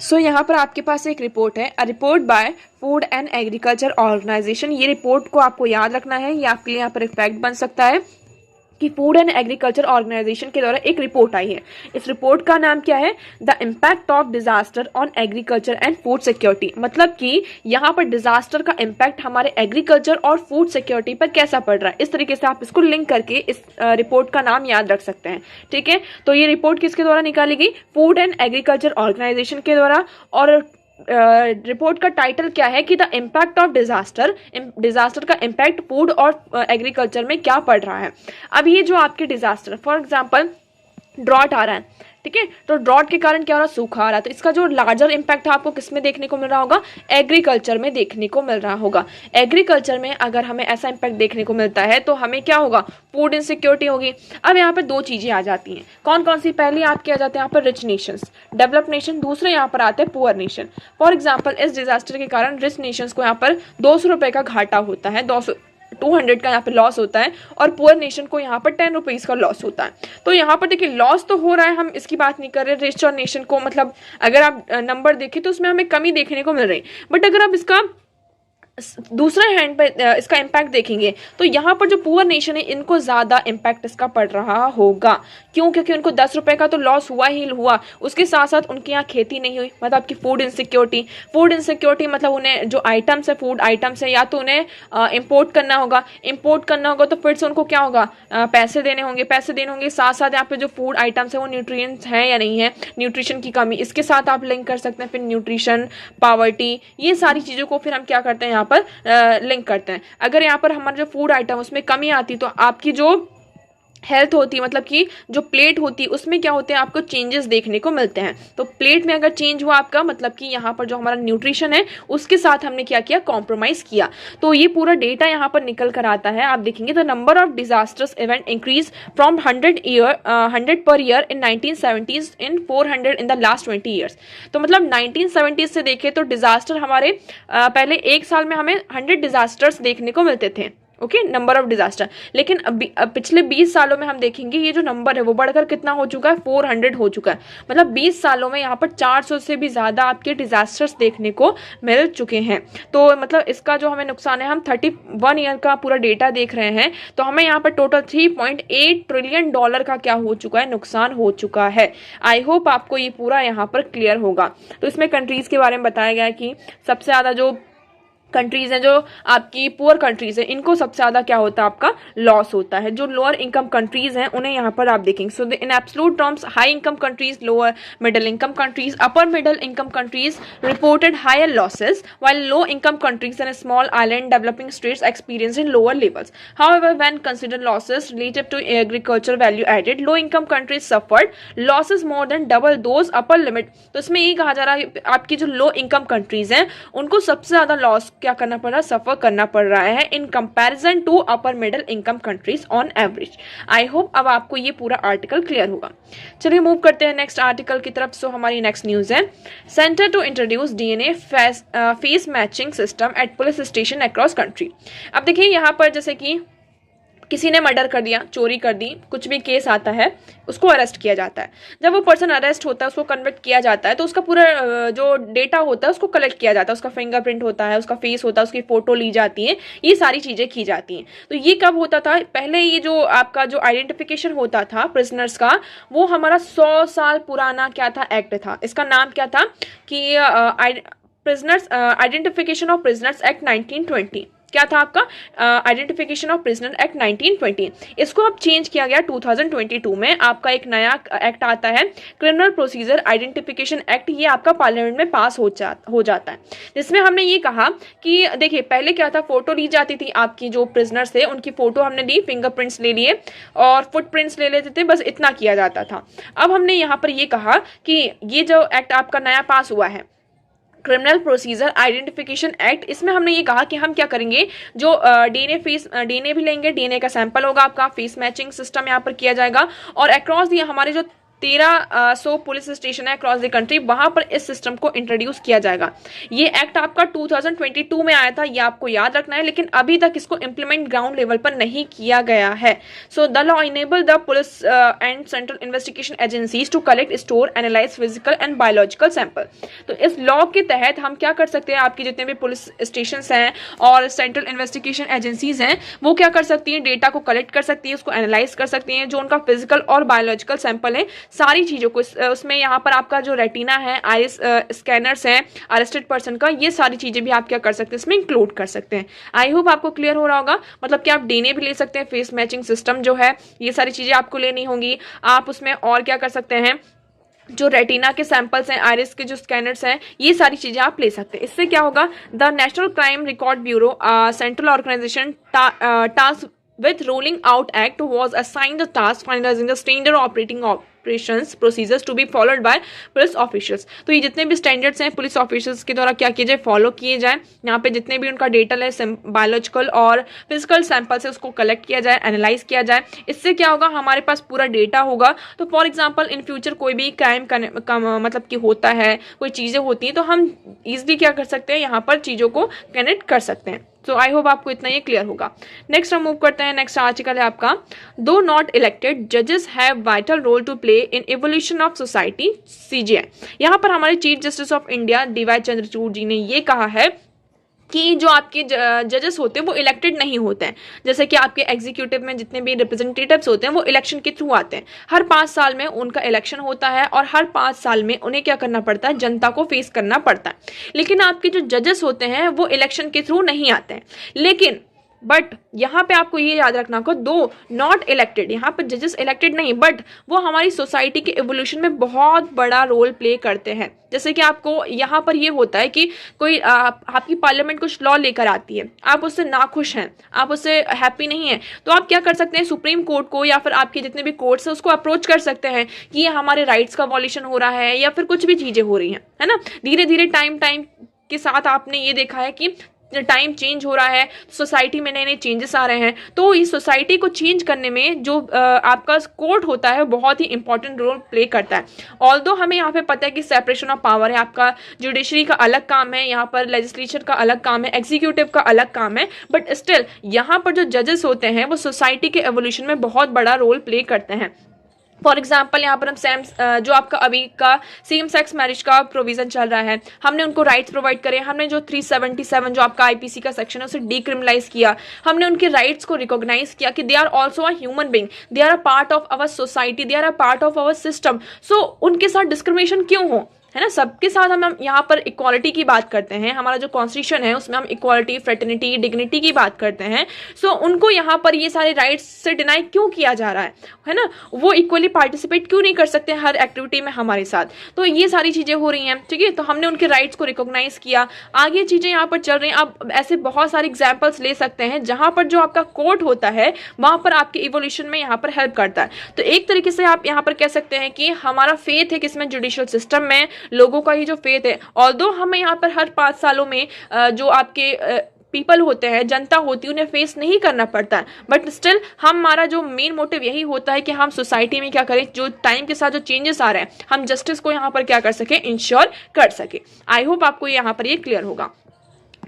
Speaker 1: सो यहाँ पर आपके पास एक रिपोर्ट है, a report by food and agriculture organisation. ये रिपोर्ट को आपको याद रखना है, ये आपके लिए यहाँ पर एक फैक्ट बन सकता है कि फूड एंड एग्रीकल्चर ऑर्गेनाइजेशन के द्वारा एक रिपोर्ट आई है। इस रिपोर्ट का नाम क्या है, the impact of disaster on agriculture and food security. मतलब कि यहाँ पर डिजास्टर का इम्पैक्ट हमारे एग्रीकल्चर और फूड सिक्योरिटी पर कैसा पड़ रहा है। इस तरीके से आप इसको लिंक करके इस रिपोर्ट का नाम याद रख सकते हैं। ठीक है, तो ये रिपोर्ट किसके द्वारा निकाली गई, फूड एंड एग्रीकल्चर ऑर्गेनाइजेशन के द्वारा। और रिपोर्ट का टाइटल क्या है कि द इम्पैक्ट ऑफ डिजास्टर का इम्पैक्ट फूड और एग्रीकल्चर में क्या पड़ रहा है। अब ये जो आपके डिजास्टर, फॉर एग्जांपल ड्रॉट आ रहा है, ठीक है, तो ड्रॉट के कारण क्या हो रहा है, सूखा आ रहा है, तो इसका जो लार्जर इम्पैक्ट है आपको किस में देखने को मिल रहा होगा, एग्रीकल्चर में देखने को मिल रहा होगा। एग्रीकल्चर में अगर हमें ऐसा इम्पैक्ट देखने को मिलता है तो हमें क्या होगा, फूड इनसिक्योरिटी होगी। अब यहाँ पर दो चीजें आ जाती हैं, कौन कौन सी, पहले आपके आ जाते हैं यहाँ पर रिच नेशंस, डेवलप्ड नेशन, दूसरे यहाँ पर आते हैं पुअर नेशन। फॉर एग्जाम्पल इस डिजास्टर के कारण रिच नेशंस को यहाँ पर 200 रुपए का घाटा होता है, 200 का यहाँ पे लॉस होता है, और पुअर नेशन को यहाँ पर 10 रुपीज का लॉस होता है। तो यहाँ पर देखिए लॉस तो हो रहा है, हम इसकी बात नहीं कर रहे रिच और नेशन को, मतलब अगर आप नंबर देखें तो उसमें हमें कमी देखने को मिल रही, बट अगर आप इसका दूसरा हैंड पे इसका इम्पैक्ट देखेंगे तो यहाँ पर जो पुअर नेशन है इनको ज्यादा इम्पैक्ट इसका पड़ रहा होगा। क्यों, क्योंकि उनको 10 रुपए का तो लॉस हुआ ही हुआ, उसके साथ साथ उनके यहाँ खेती नहीं हुई, मतलब आपकी फूड इनसिक्योरिटी मतलब उन्हें जो आइटम्स है, फूड आइटम्स है, या तो उन्हें इम्पोर्ट करना होगा तो फिर से उनको क्या होगा, पैसे देने होंगे, साथ साथ यहाँ पे जो फूड आइटम्स है वो न्यूट्रिएंट्स हैं या नहीं है, न्यूट्रिशन की कमी, इसके साथ आप लिंक कर सकते हैं। फिर न्यूट्रिशन, पॉवर्टी, ये सारी चीजों को फिर हम क्या करते हैं, यहाँ पर लिंक करते हैं। अगर यहाँ पर हमारा जो फूड आइटम उसमें कमी आती तो आपकी जो हेल्थ होती है, मतलब कि जो प्लेट होती है उसमें क्या होते हैं, आपको चेंजेस देखने को मिलते हैं। तो प्लेट में अगर चेंज हुआ आपका, मतलब कि यहाँ पर जो हमारा न्यूट्रिशन है उसके साथ हमने क्या किया, कॉम्प्रोमाइज किया। तो ये पूरा डेटा यहाँ पर निकल कर आता है। आप देखेंगे the number of disasters event increase from 100 per year in 1970s in 400 in the last 20 years. तो मतलब 1970s से देखें तो डिजास्टर हमारे पहले एक साल में हमें 100 डिजास्टर्स देखने को मिलते थे, ओके, नंबर ऑफ डिजास्टर। लेकिन अब पिछले 20 सालों में हम देखेंगे ये जो नंबर है वो बढ़कर कितना हो चुका है, 400 हो चुका है। मतलब 20 सालों में यहाँ पर 400 से भी ज़्यादा आपके डिजास्टर्स देखने को मिल चुके हैं। तो मतलब इसका जो हमें नुकसान है, हम 31 ईयर का पूरा डेटा देख रहे हैं, तो हमें यहाँ पर टोटल $3.8 ट्रिलियन का क्या हो चुका है, नुकसान हो चुका है। आई होप आपको ये पूरा यहाँ पर क्लियर होगा। तो इसमें कंट्रीज़ के बारे में बताया गया है कि सबसे ज़्यादा जो कंट्रीज हैं, जो आपकी पुअर कंट्रीज हैं, इनको सबसे ज़्यादा क्या होता है, आपका लॉस होता है। जो लोअर इनकम कंट्रीज हैं उन्हें यहाँ पर आप देखेंगे, so in absolute terms high income countries, lower middle income countries, upper middle income countries reported higher losses, while low income countries and small island developing states experiencing lower levels. However, when considered losses related to agriculture value added, low income countries suffered losses more than double those upper limit. तो इसमें ये कहा जा रहा है आपकी जो low income countries हैं उनको सबसे ज़्यादा लॉस क्या करना पड़ रहा है, सफर करना पड़ रहा है in comparison to upper middle income countries on average. I hope अब आपको ये पूरा आर्टिकल क्लियर होगा। चलिए मूव करते हैं नेक्स्ट आर्टिकल की तरफ। सो हमारी नेक्स्ट न्यूज है, centre to introduce DNA face matching system at police station across country. अब देखिए यहाँ पर जैसे कि किसी ने मर्डर कर दिया, चोरी कर दी, कुछ भी केस आता है, उसको अरेस्ट किया जाता है। जब वो पर्सन अरेस्ट होता है, उसको कन्विक्ट किया जाता है, तो उसका पूरा जो डेटा होता है उसको कलेक्ट किया जाता है। उसका फिंगरप्रिंट होता है, उसका फेस होता है, उसकी फोटो ली जाती है, ये सारी चीज़ें की जाती हैं। तो ये कब होता था, पहले ये जो आपका जो आइडेंटिफिकेशन होता था प्रिजनर्स का, वो हमारा 100 साल पुराना क्या था, एक्ट था। इसका नाम क्या था कि prisoners identification of prisoners act 1920। क्या था आपका, आइडेंटिफिकेशन ऑफ प्रिजनर एक्ट 1920। इसको अब चेंज किया गया 2022 में। आपका एक नया एक्ट आता है, क्रिमिनल प्रोसीजर आइडेंटिफिकेशन एक्ट। ये आपका पार्लियामेंट में पास हो जाता है, जिसमें हमने ये कहा कि देखिए पहले क्या था, फोटो ली जाती थी, आपकी जो प्रिजनर्स थे उनकी फोटो हमने ली, फिंगरप्रिंट्स ले लिए और फुटप्रिंट्स ले लेते थे, बस इतना किया जाता था। अब हमने यहाँ पर ये कहा कि ये जो एक्ट आपका नया पास हुआ है, क्रिमिनल प्रोसीजर आइडेंटिफिकेशन एक्ट, इसमें हमने ये कहा कि हम क्या करेंगे, जो डीएनए भी लेंगे, डीएनए का सैंपल होगा आपका, फेस मैचिंग सिस्टम यहाँ पर किया जाएगा और अक्रॉस दी हमारे जो 1300 पुलिस स्टेशन है अक्रॉस द कंट्री, वहां पर इस सिस्टम को इंट्रोड्यूस किया जाएगा। ये एक्ट आपका 2022 में आया था, ये आपको याद रखना है, लेकिन अभी तक इसको इम्प्लीमेंट ग्राउंड लेवल पर नहीं किया गया है। So the law enable the police and central investigation agencies to collect, store, analyse physical and biological sample. तो इस लॉ के तहत हम क्या कर सकते हैं, आपकी जितने भी पुलिस स्टेशन हैं और सेंट्रल इन्वेस्टिगेशन एजेंसीज हैं, वो क्या कर सकती हैं, डेटा को कलेक्ट कर सकती है, उसको एनालाइज कर सकती हैं, जो उनका फिजिकल और बायोलॉजिकल सैंपल है, सारी चीज़ों को उसमें यहाँ पर आपका जो रेटिना है, आइस स्कैनर्स हैं अरेस्टेड पर्सन का, ये सारी चीज़ें भी आप क्या कर सकते हैं, इसमें इंक्लूड कर सकते हैं। आई होप आपको क्लियर हो रहा होगा। मतलब कि आप डीएनए भी ले सकते हैं, फेस मैचिंग सिस्टम जो है, ये सारी चीज़ें आपको लेनी होंगी। आप उसमें और क्या कर सकते हैं, जो रेटिना के सैंपल्स हैं, आइरिस के जो स्कैनर्स हैं, ये सारी चीज़ें आप ले सकते हैं। इससे क्या होगा, the national crime record bureau central organisation task with rolling out act was assigned the task finalizing the standard operating operations procedures to be followed by police officials। तो ये जितने भी स्टैंडर्ड्स हैं पुलिस ऑफिसर्स के द्वारा क्या किए जाए, फॉलो किए जाए। यहाँ पे जितने भी उनका डेटा है, बायोलॉजिकल और फिजिकल सैंपल से उसको कलेक्ट किया जाए, एनालाइज किया जाए। इससे क्या होगा, हमारे पास पूरा डेटा होगा। तो फॉर एग्जाम्पल इन फ्यूचर कोई भी क्राइम मतलब कि होता है, कोई चीज़ें होती हैं, तो हम ईजिली क्या कर सकते हैं, यहाँ पर चीज़ों को कनेक्ट कर सकते हैं। तो आई होप आपको इतना ये क्लियर होगा। नेक्स्ट हम मूव करते हैं, नेक्स्ट आर्टिकल है आपका, दो नॉट इलेक्टेड जजेस have vital role to play in evolution of society, CJI. यहाँ पर हमारे chief justice of India DY Chandrachud ji ने ये कहा है कि जो आपके जजेस होते हैं वो इलेक्टेड नहीं होते हैं। जैसे कि आपके एग्जीक्यूटिव में जितने भी रिप्रेजेंटेटिव्स होते हैं वो इलेक्शन के थ्रू आते हैं। हर 5 साल में उनका इलेक्शन होता है और हर 5 साल में उन्हें क्या करना पड़ता है, जनता को फेस करना पड़ता है। लेकिन आपके जो जजेस होते हैं वो इलेक्शन के थ्रू नहीं आते हैं। लेकिन बट यहाँ पे आपको ये याद रखना होगा, दो नॉट इलेक्टेड, यहाँ पर जजेस इलेक्टेड नहीं, बट वो हमारी सोसाइटी के एवोल्यूशन में बहुत बड़ा रोल प्ले करते हैं। जैसे कि आपको यहाँ पर ये होता है कि कोई आपकी पार्लियामेंट कुछ लॉ लेकर आती है, आप उससे नाखुश हैं, आप उससे हैप्पी नहीं हैं, तो आप क्या कर सकते हैं, सुप्रीम कोर्ट को या फिर आपके जितने भी कोर्ट्स हैं उसको अप्रोच कर सकते हैं कि ये हमारे राइट्स का वॉल्यूशन हो रहा है या फिर कुछ भी चीज़ें हो रही हैं, है ना। धीरे धीरे टाइम के साथ आपने ये देखा है कि टाइम चेंज हो रहा है, सोसाइटी में नए नए चेंजेस आ रहे हैं, तो इस सोसाइटी को चेंज करने में जो आपका कोर्ट होता है बहुत ही इंपॉर्टेंट रोल प्ले करता है। ऑल्दो हमें यहाँ पे पता है कि सेपरेशन ऑफ पावर है, आपका जुडिशरी का अलग काम है, यहाँ पर लेजिस्लेचर का अलग काम है, एग्जीक्यूटिव का अलग काम है, बट स्टिल यहाँ पर जो जजेस होते हैं वो सोसाइटी के एवोल्यूशन में बहुत बड़ा रोल प्ले करते हैं। फॉर एग्जाम्पल यहाँ पर हम जो आपका अभी का सेम सेक्स मैरिज का प्रोविजन चल रहा है, हमने उनको राइट्स प्रोवाइड करे, हमने जो 377 जो आपका आईपीसी का सेक्शन है उसे डीक्रिमिनलाइज किया, हमने उनके राइट्स को रिकॉग्नाइज किया कि they are also a human being, they are a part of our society, they are a part of our system. So उनके साथ डिस्क्रिमिनेशन क्यों हो, है ना, सबके साथ हम यहाँ पर इक्वालिटी की बात करते हैं, हमारा जो कॉन्स्टिट्यूशन है उसमें हम इक्वालिटी, फ्रेटर्निटी, डिग्निटी की बात करते हैं। सो उनको यहाँ पर ये सारे राइट्स से डिनाई क्यों किया जा रहा है ना, वो इक्वली पार्टिसिपेट क्यों नहीं कर सकते हर एक्टिविटी में हमारे साथ, तो ये सारी चीज़ें हो रही हैं, ठीक है। तो हमने उनके राइट्स को रिकॉग्नाइज किया, आगे चीज़ें यहाँ पर चल रही हैं। आप ऐसे बहुत सारे एग्जाम्पल्स ले सकते हैं जहाँ पर जो आपका कोर्ट होता है वहाँ पर आपके इवोल्यूशन में यहाँ पर हेल्प करता है। तो एक तरीके से आप यहाँ पर कह सकते हैं कि हमारा फेथ है किसमें, जुडिशियल सिस्टम में, लोगों का ही जो फेथ है। ऑल्दो हमें यहाँ पर हर 5 सालों में जो आपके पीपल होते हैं, जनता होती है, उन्हें फेस नहीं करना पड़ता है, बट स्टिल हमारा जो मेन मोटिव यही होता है कि हम सोसाइटी में क्या करें, जो टाइम के साथ जो चेंजेस आ रहे हैं हम जस्टिस को यहाँ पर क्या कर सके, इंश्योर कर सके। आई होप आपको यहाँ पर ये क्लियर होगा।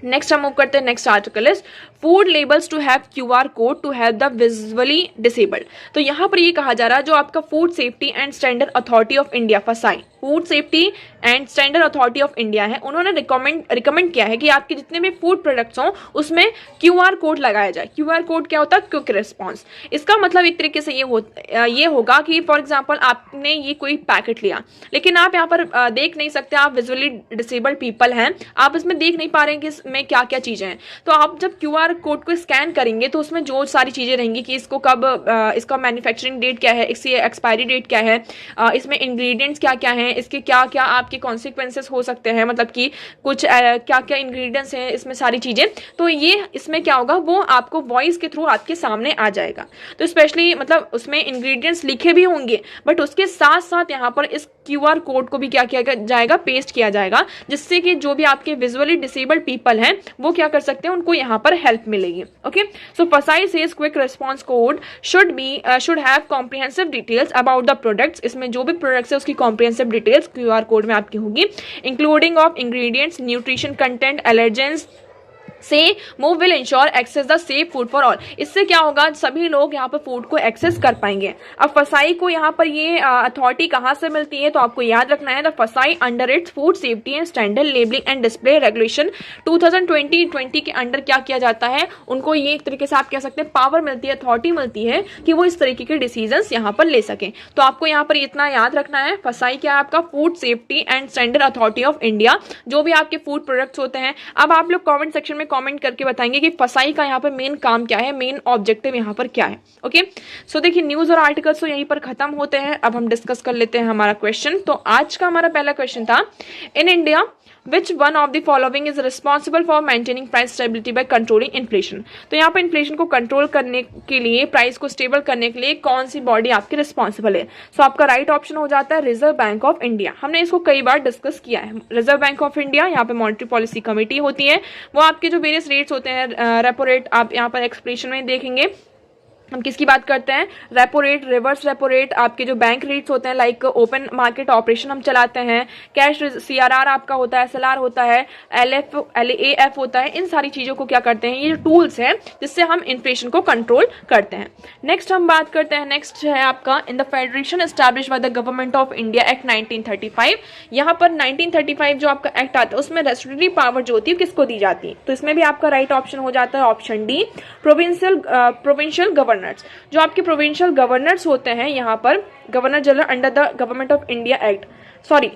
Speaker 1: नेक्स्ट हम मूव करते हैं, next article is food labels to have QR code to help the visually disabled. तो यहाँ पर ये कहा जा रहा है जो आपका food safety and standard authority of India, FSSAI, food safety and standard authority of India है, उन्होंने रिकमेंड किया है कि आपके जितने भी फूड प्रोडक्ट्स हों उसमें QR कोड लगाया जाए। QR कोड क्या होता है, क्विक रिस्पॉन्स। इसका मतलब एक तरीके से ये होगा कि फॉर एग्जांपल आपने ये कोई पैकेट लिया, लेकिन आप यहाँ पर देख नहीं सकते, आप विजुअली डिसेबल्ड पीपल हैं, आप इसमें देख नहीं पा रहे हैं कि इसमें क्या क्या चीज़ें हैं, तो आप जब QR कोड को स्कैन करेंगे तो उसमें जो सारी चीज़ें रहेंगी कि इसको कब, इसका मैन्युफैक्चरिंग डेट क्या है, इसकी एक्सपायरी डेट क्या है, इसमें इंग्रेडिएंट्स क्या क्या हैं, इसके क्या क्या आपके कॉन्सिक्वेंसेस हो सकते हैं, मतलब कि कुछ क्या क्या इंग्रेडिएंट्स हैं इसमें सारी चीज़ें, तो ये इसमें क्या होगा वो आपको वॉइस के थ्रू आपके सामने आ जाएगा। तो स्पेशली मतलब उसमें इंग्रेडिएंट्स लिखे भी होंगे, बट उसके साथ साथ यहाँ पर इस QR कोड को भी क्या किया जाएगा, पेस्ट किया जाएगा, जिससे कि जो भी आपके विजुअली डिसेबल्ड पीपल हैं वो क्या कर सकते हैं, उनको यहाँ पर हेल्प मिलेगी। ओके, सो फसाई says quick response code should have comprehensive details about the products. इसमें जो भी प्रोडक्ट्स है उसकी कॉम्प्रिहेंसिव डिटेल्स QR कोड में आपकी होगी, including of ingredients, nutrition content, allergens से move will ensure access the safe food for all. इससे क्या होगा, सभी लोग यहाँ पर फूड को एक्सेस कर पाएंगे। अब फसाई को यहाँ पर ये अथॉरिटी कहाँ से मिलती है, तो आपको याद रखना है, द फसाई under its food safety and standard labelling and display regulation 2020 के अंडर क्या किया जाता है, उनको ये एक तरीके से आप कह सकते हैं पावर मिलती है, अथॉरिटी मिलती है कि वो इस तरीके के डिसीजंस यहाँ पर ले सकें। तो आपको यहाँ पर इतना याद रखना है, फसाई क्या है, आपका food safety and standard authority of India, जो भी आपके फूड प्रोडक्ट्स होते हैं। अब आप लोग कॉमेंट सेक्शन में कमेंट करके बताएंगे कि फसाई का यहाँ पर मेन काम क्या है, मेन ऑब्जेक्टिव यहाँ पर क्या है। ओके, सो देखिए न्यूज और आर्टिकल्स तो यहीं पर खत्म होते हैं। अब हम डिस्कस कर लेते हैं हमारा क्वेश्चन। तो आज का हमारा पहला क्वेश्चन था, in India which one of the following is responsible for maintaining price stability by controlling inflation. तो यहाँ पर इन्फ्लेशन को कंट्रोल करने के लिए, प्राइस को स्टेबल करने के लिए कौन सी बॉडी आपकी रिस्पॉन्सिबल है। सो आपका राइट ऑप्शन हो जाता है रिजर्व बैंक ऑफ इंडिया। हमने इसको कई बार डिस्कस किया है। रिजर्व बैंक ऑफ इंडिया, यहाँ पे मॉनेटरी पॉलिसी कमेटी होती है, वो आपके जो वेरियस रेट्स होते हैं, रेपो रेट आप यहाँ पर एक्सप्रेशन में देखेंगे। हम किसकी बात करते हैं, repo rate, reverse repo rate, आपके जो बैंक रेट्स होते हैं, लाइक ओपन मार्केट ऑपरेशन हम चलाते हैं, कैश CRR आपका होता है, SLR होता है, LAF होता है, इन सारी चीज़ों को क्या करते हैं, ये टूल्स हैं जिससे हम इन्फ्लेशन को कंट्रोल करते हैं। नेक्स्ट हम बात करते हैं, नेक्स्ट है आपका इन the federation establish bye the Government of India Act 1935। यहाँ पर 1935 जो आपका एक्ट आता है उसमें रेस्टोरेटरी पावर जो होती है किसको दी जाती है, तो इसमें भी आपका राइट ऑप्शन हो जाता है option D, provincial governor. Governors, जो आपके प्रोविंशियल गवर्नर्स होते हैं यहाँ पर, governor general under the Government of India act, sorry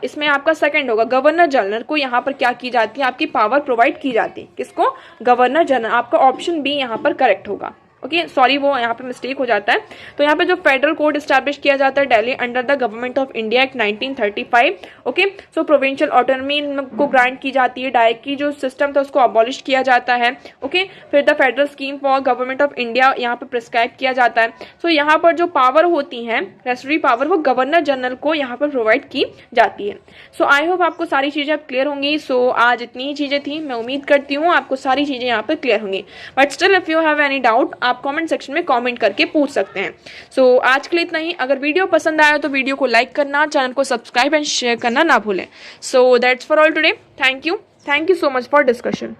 Speaker 1: इसमें आपका सेकंड होगा, गवर्नर जनरल को यहाँ पर क्या की जाती है, आपकी पावर प्रोवाइड की जाती है, किसको, गवर्नर जनरल, आपका ऑप्शन बी यहाँ पर करेक्ट होगा। ओके सॉरी वो यहाँ पे मिस्टेक हो जाता है। तो यहाँ पे जो फेडरल कोड स्टैब्लिश किया जाता है Delhi under the Government of India Act 1935, okay so provincial autonomy को ग्रांट की जाती है, डायरेक्ट की जो सिस्टम था उसको अबॉलिश किया जाता है। ओके फिर the federal scheme for government of India यहाँ पे प्रिस्क्राइब किया जाता है। सो यहाँ पर जो पावर होती है रेस्टरी पावर, वो गवर्नर जनरल को यहाँ पर प्रोवाइड की जाती है। सो आई होप आपको सारी चीजें अब क्लियर होंगी। सो आज इतनी ही चीजें थी, मैं उम्मीद करती हूँ आपको सारी चीजें यहाँ पर क्लियर होंगी, but still if you have any doubt आप कमेंट सेक्शन में कमेंट करके पूछ सकते हैं। सो आज के लिए इतना ही। अगर वीडियो पसंद आया तो वीडियो को लाइक करना, चैनल को सब्सक्राइब एंड शेयर करना ना भूलें। So that's for all today. Thank you so much for discussion.